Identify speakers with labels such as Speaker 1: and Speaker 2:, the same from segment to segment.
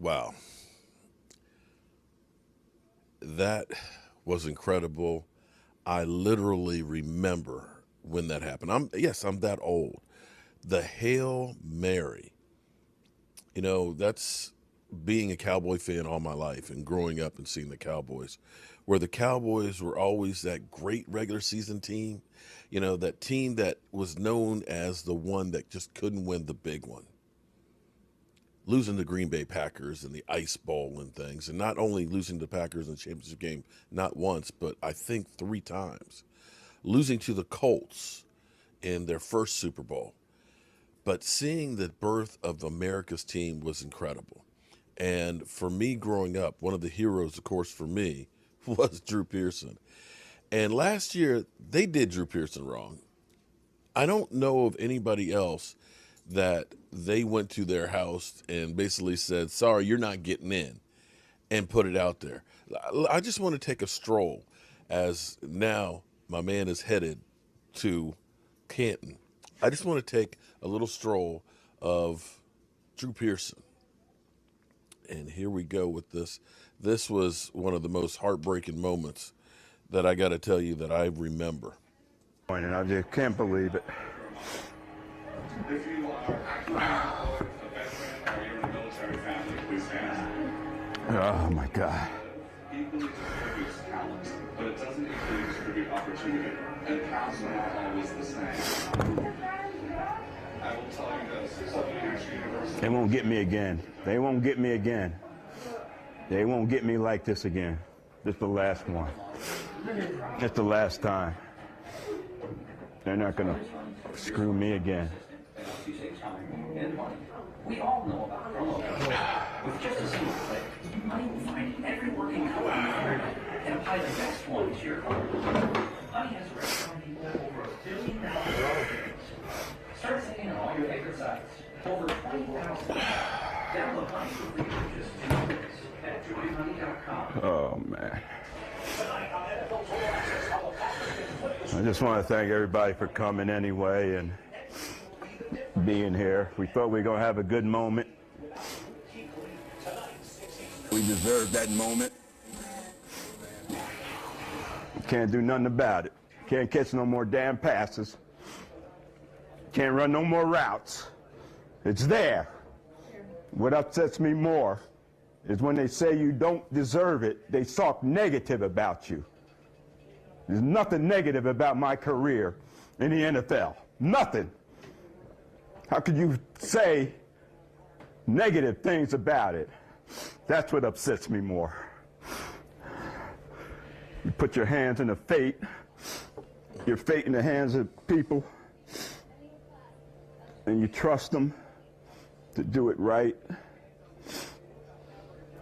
Speaker 1: Wow, that was incredible. I literally remember when that happened. I'm that old. The Hail Mary. That's being a Cowboy fan all my life and growing up and seeing the Cowboys, where the Cowboys were always that great regular season team, that team that was known as the one that just couldn't win the big one. Losing to Green Bay Packers in the Ice Bowl and things, and not only losing to the Packers in the championship game not once, but I think three times. Losing to the Colts in their first Super Bowl. But seeing the birth of America's team was incredible. And for me growing up, one of the heroes, of course, for me was Drew Pearson. And last year, they did Drew Pearson wrong. I don't know of anybody else that they went to their house and basically said, sorry, you're not getting in, and put it out there. I just want to take a stroll as now my man is headed to Canton. I just want to take a little stroll of Drew Pearson. And here we go with this. This was one of the most heartbreaking moments that I got to tell you that I remember.
Speaker 2: And I just can't believe it.
Speaker 3: If you are a veteran or you're in a military family, please stand.
Speaker 2: Oh my God.
Speaker 3: Equally distributes talent, but it doesn't equally distribute opportunity. And paths are not always the same. I will tell you this, Southern National University.
Speaker 2: They won't get me again. They won't get me again. They won't get me like this again. This is the last one. It's the last time. They're not gonna screw me again.
Speaker 4: We all know about promo. With just a single click, you might find every working color on the internet and apply the best one to your color. Honey has recommended people over $1 billion games. Start saving on all your favorite sites. Over 20,000. Download Honey for free in just 2 minutes at joinhoney.com.
Speaker 2: Oh man. I just want to thank everybody for coming anyway and being here. We thought we were going to have a good moment. We deserved that moment. Can't do nothing about it. Can't catch no more damn passes. Can't run no more routes. It's there. What upsets me more is when they say you don't deserve it, they talk negative about you. There's nothing negative about my career in the NFL. Nothing. How could you say negative things about it? That's what upsets me more. You put your hands in your fate in the hands of people, and you trust them to do it right.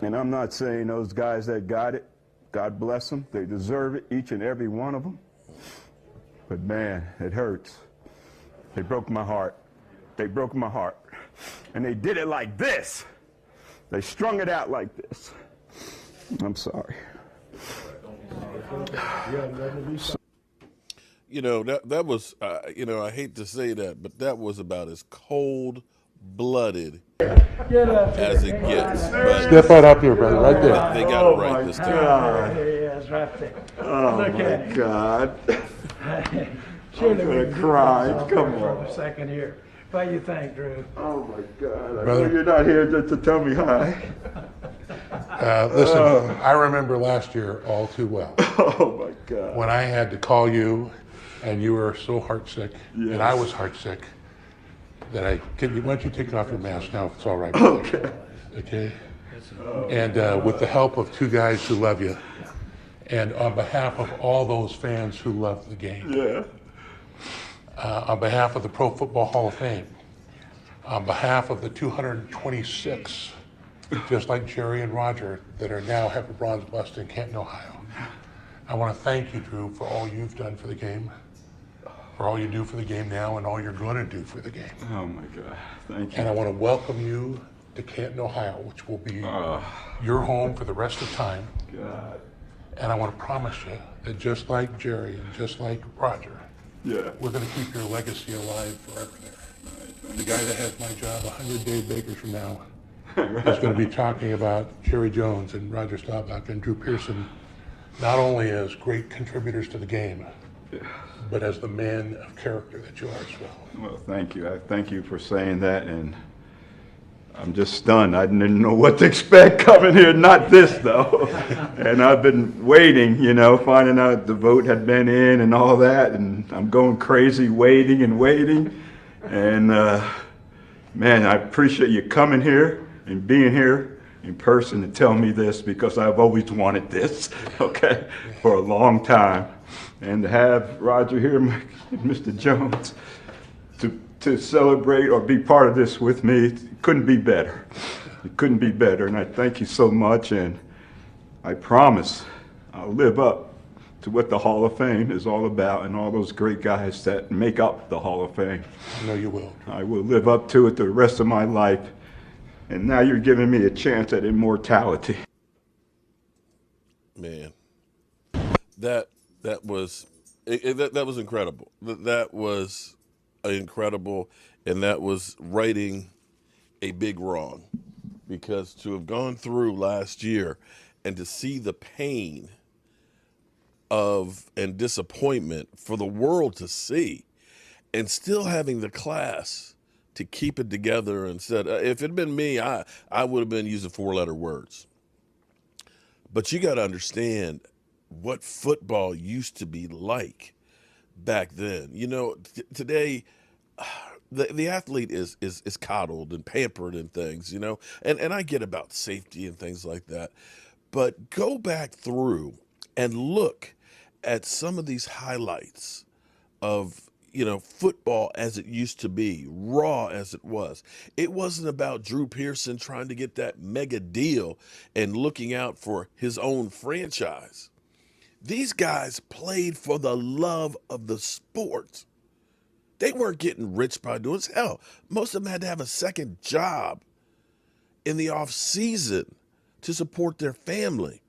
Speaker 2: And I'm not saying those guys that got it, God bless them, they deserve it, each and every one of them. But man, it hurts. They broke my heart. They broke my heart. And they did it like this. They strung it out like this. I'm sorry.
Speaker 1: That was, I hate to say that, but that was about as cold-blooded as it gets. But
Speaker 5: Step right up here, brother, right there.
Speaker 1: they got it right this time.
Speaker 6: There he is, right there.
Speaker 2: Oh
Speaker 6: Look
Speaker 2: my
Speaker 6: at him.
Speaker 2: God.
Speaker 6: Surely
Speaker 2: I'm
Speaker 6: we
Speaker 2: gonna
Speaker 6: can
Speaker 2: cry.
Speaker 6: keep this
Speaker 2: Come
Speaker 6: off for
Speaker 2: on.
Speaker 6: a second here. What do you think, Drew?
Speaker 2: Oh my God. I
Speaker 5: Brother.
Speaker 2: know you're not here just to tell me hi.
Speaker 5: Listen, I remember last year all too well
Speaker 2: Oh my God.
Speaker 5: when I had to call you and you were so heartsick and I was heartsick that why don't you take off your mask now if it's all right with you? Okay. And with the help of two guys who love you and on behalf of all those fans who love the game,
Speaker 2: Yeah.
Speaker 5: on behalf of the Pro Football Hall of Fame, on behalf of the 226, just like Jerry and Roger, that are now have a bronze bust in Canton, Ohio. I want to thank you, Drew, for all you've done for the game, for all you do for the game now, and all you're going to do for the game.
Speaker 2: Oh my God. Thank you.
Speaker 5: And I want to welcome you to Canton, Ohio, which will be your home for the rest of time.
Speaker 2: God.
Speaker 5: And I want to promise you that just like Jerry and just like Roger,
Speaker 2: Yeah.
Speaker 5: we're going to keep your legacy alive forever there. The guy that has my job 100 Dave Bakers from now is going to be talking about Jerry Jones and Roger Staubach and Drew Pearson, not only as great contributors to the game, but as the man of character that you are as well.
Speaker 2: Well, thank you. I thank you for saying that, and I'm just stunned. I didn't know what to expect coming here, not this though. And I've been waiting, you know, finding out the vote had been in and all that, and I'm going crazy waiting and waiting. And man, I appreciate you coming here and being here in person to tell me this, because I've always wanted this, okay, for a long time. And to have Roger here, Mr. Jones, to celebrate or be part of this with me, it couldn't be better. It couldn't be better, and I thank you so much, and I promise I'll live up to what the Hall of Fame is all about and all those great guys that make up the Hall of Fame.
Speaker 5: I know you will.
Speaker 2: I will live up to it the rest of my life, and now you're giving me a chance at immortality.
Speaker 1: Man, that was incredible. That was incredible, and that was righting a big wrong, because to have gone through last year and to see the pain of and disappointment for the world to see, and still having the class to keep it together and said, if it had been me, I would have been using 4-letter words. But you got to understand what football used to be like back then. You know, today the athlete is coddled and pampered and things, you know, and I get about safety and things like that. But go back through and look at some of these highlights of, you know, football as it used to be, raw as it was. It wasn't about Drew Pearson trying to get that mega deal and looking out for his own franchise. These guys played for the love of the sport. They weren't getting rich by doing this. Hell, most of them had to have a second job in the off season to support their family.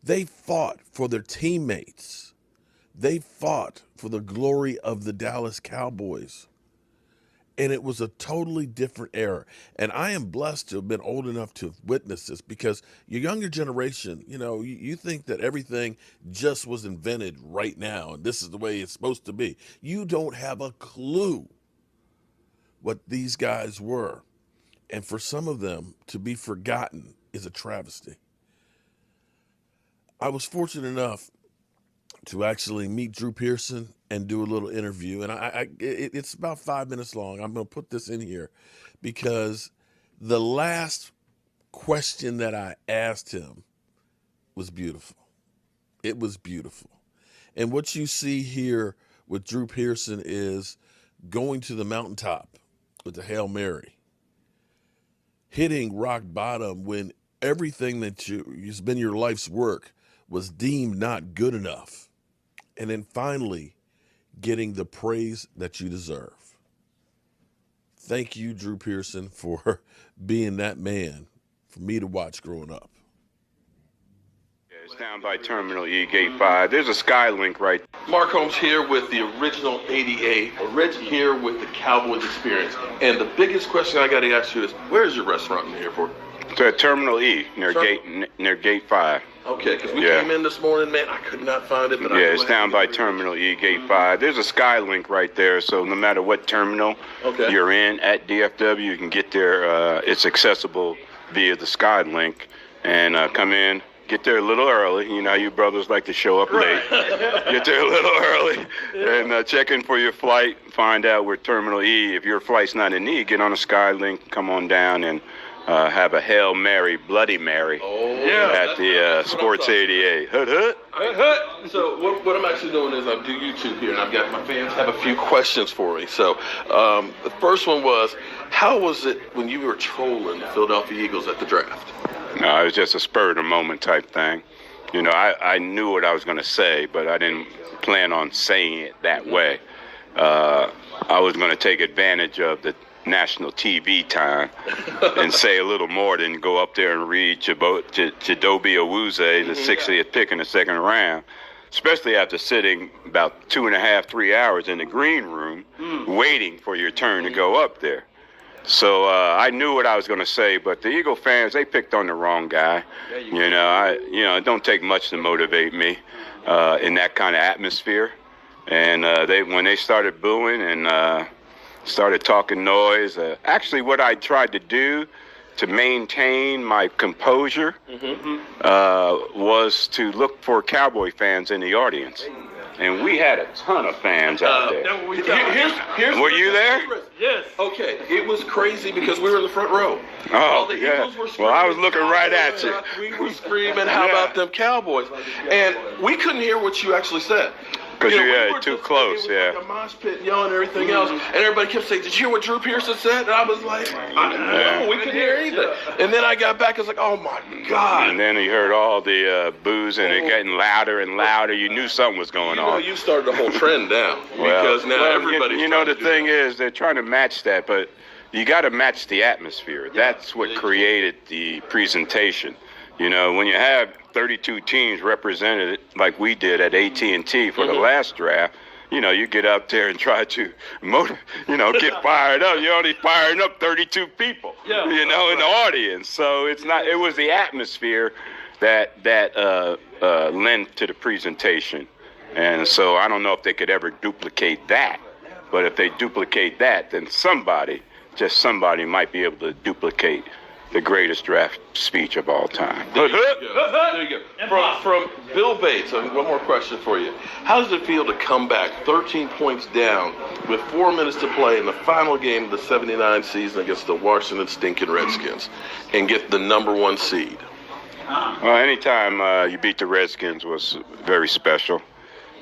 Speaker 1: They fought for their teammates. They fought for the glory of the Dallas Cowboys. And it was a totally different era. And I am blessed to have been old enough to have witnessed this, because your younger generation, you know, you think that everything just was invented right now and this is the way it's supposed to be. You don't have a clue what these guys were. And for some of them to be forgotten is a travesty. I was fortunate enough to actually meet Drew Pearson and do a little interview. And it's about 5 minutes long. I'm going to put this in here because the last question that I asked him was beautiful. It was beautiful. And what you see here with Drew Pearson is going to the mountaintop with the Hail Mary, hitting rock bottom when everything that has been your life's work was deemed not good enough. And then finally getting the praise that you deserve. Thank you, Drew Pearson, for being that man for me to watch growing up.
Speaker 7: It's down by Terminal E, Gate 5. There's a Skylink right.
Speaker 8: Mark Holmes here with the original 88, here with the Cowboys experience. And the biggest question I got to ask you is, where is your restaurant in the airport?
Speaker 7: To Terminal E, near Gate 5.
Speaker 8: Okay, because we came in this morning, man, I could not find it. But
Speaker 7: it's down by Terminal E, Gate 5. There's a Skylink right there, so no matter what terminal you're in at DFW, you can get there. It's accessible via the Skylink, and come in. Get there a little early. You know, you brothers like to show up late. Get there a little early and check in for your flight. Find out where Terminal E. If your flight's not in E, get on a Skylink, come on down and have a Hail Mary, Bloody Mary at the Sports 88. Hood, hood.
Speaker 8: Hood. So what I'm actually doing is I do YouTube here, and I've got my fans have a few questions for me. So the first one was, how was it when you were trolling the Philadelphia Eagles at the draft?
Speaker 7: No, it was just a spur of the moment type thing. You know, I knew what I was going to say, but I didn't plan on saying it that way. I was going to take advantage of the national TV time and say a little more than go up there and read Chidobe Awuzie, the 60th pick in the second round, especially after sitting about 2.5, 3 hours in the green room waiting for your turn to go up there. So I knew what I was going to say, but the Eagle fans, they picked on the wrong guy. It don't take much to motivate me in that kind of atmosphere. And when they started booing and started talking noise, actually what I tried to do to maintain my composure was to look for Cowboy fans in the audience. And we had a ton of fans out there. Were you there?
Speaker 8: Yes. Okay, it was crazy because we were in the front row.
Speaker 7: Oh,
Speaker 8: All the
Speaker 7: yeah.
Speaker 8: Eagles were screaming,
Speaker 7: Well, I was looking right at you.
Speaker 8: We were screaming, how about them Cowboys? And we couldn't hear what you actually said.
Speaker 7: Because
Speaker 8: we
Speaker 7: you're
Speaker 8: were
Speaker 7: too
Speaker 8: just-
Speaker 7: close,
Speaker 8: it was
Speaker 7: yeah.
Speaker 8: like a mosh pit yelling and everything else. And everybody kept saying, did you hear what Drew Pearson said? And I was like, no, we couldn't hear anything. And then I got back, I was like, oh my God.
Speaker 7: And then he heard all the boos and it getting louder and louder. You knew something was going on.
Speaker 8: You started the whole trend down. Because now everybody's
Speaker 7: You know, the
Speaker 8: trying to do
Speaker 7: thing is, they're trying to match that, but you got to match the atmosphere. That's what created the presentation. You know, when you have 32 teams represented like we did at AT&T for the last draft, you know, you get up there and try to, get fired up. You're only firing up 32 people, in the audience. So it's not. It was the atmosphere that lent to the presentation, and so I don't know if they could ever duplicate that. But if they duplicate that, then somebody might be able to duplicate the greatest draft speech of all time.
Speaker 8: There you go. From Bill Bates, one more question for you. How does it feel to come back 13 points down with 4 minutes to play in the final game of the 79 season against the Washington stinking Redskins and get the #1 seed?
Speaker 7: Well, anytime you beat the Redskins was very special.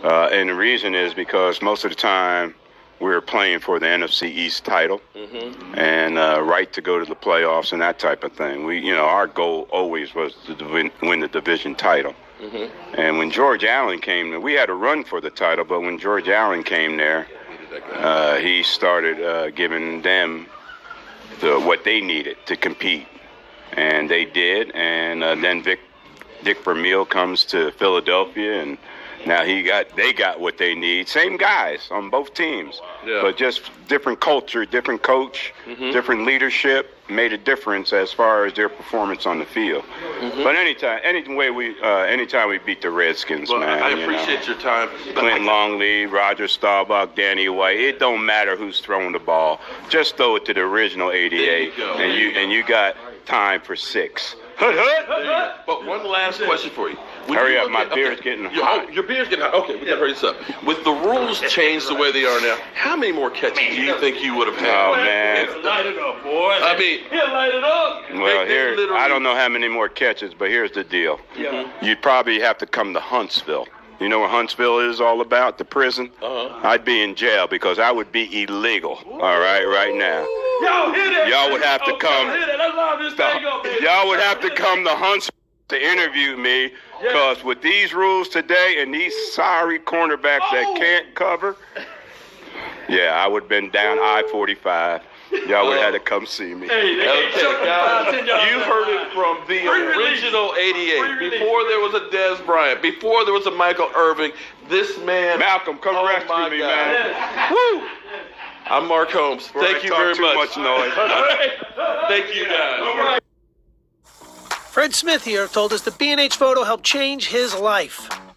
Speaker 7: And the reason is because most of the time we were playing for the NFC East title and right to go to the playoffs and that type of thing. Our goal always was to win the division title. And when George Allen came there, we had a run for the title, but when George Allen came there, he started giving them what they needed to compete. And they did. And then Dick Vermeil comes to Philadelphia, and now they got what they need. Same guys on both teams, but just different culture, different coach, different leadership made a difference as far as their performance on the field. But anytime we beat the Redskins, man,
Speaker 8: I appreciate your time.
Speaker 7: Clinton Longley, Roger Staubach, Danny White. It don't matter who's throwing the ball. Just throw it to the original 88, and you got time for 6.
Speaker 8: But one last question for you.
Speaker 7: Hurry up, my beer's getting hot.
Speaker 8: Your beer's getting hot. Okay, we gotta hurry this up. With the rules changed the way they are now, how many more catches do you think you would have had?
Speaker 7: Oh, man.
Speaker 8: Light it up, boy. I mean, light it up.
Speaker 7: Well, I don't know how many more catches, but here's the deal. You'd probably have to come to Huntsville. You know what Huntsville is all about, the prison? I'd be in jail because I would be illegal, right now. Y'all would have to come. Y'all would have to come to Huntsville to interview me, because with these rules today and these sorry cornerbacks that can't cover, I would have been down I-45. Y'all would have had to come see me.
Speaker 8: Okay, guys, you heard it from the original 88. Before there was a Dez Bryant, before there was a Michael Irving, this man.
Speaker 7: Malcolm, come rescue me, man.
Speaker 8: Woo! I'm Mark Holmes. Thank you very much.
Speaker 7: Too much noise.
Speaker 8: Thank you, guys.
Speaker 9: Fred Smith here told us the B&H photo helped change his life.